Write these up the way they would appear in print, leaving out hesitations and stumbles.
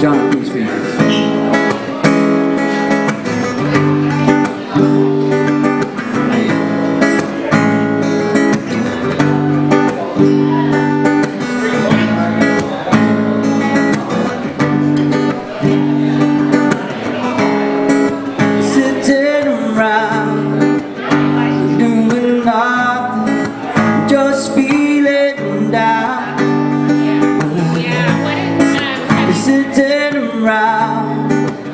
John Cruz favorites. Sitting around doing nothing, just feeling down. Sitting around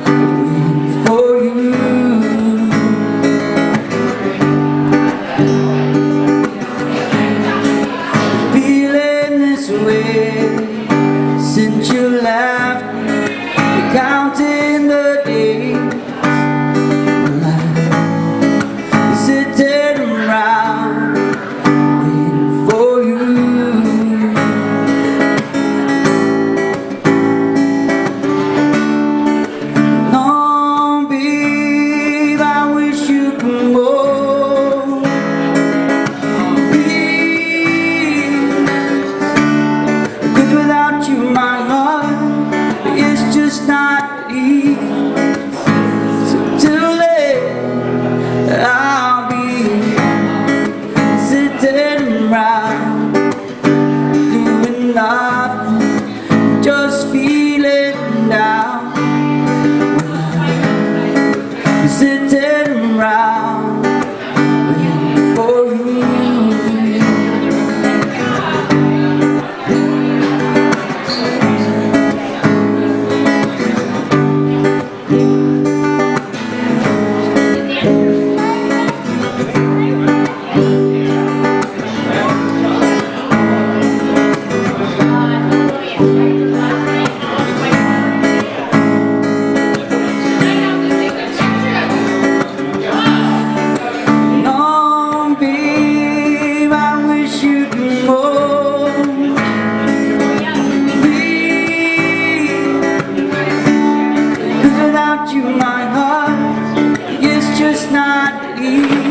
waiting for you. Feeling this way since you left, counting the days. Sitting around waiting for you. No, babe, I wish you could go. Cause without you my heart is just not easy. So till then I'll be sitting around doing nothing, just feeling down. Sitting around waiting for you. No, babe, I wish you could go. Cause without you my heart is just not easy.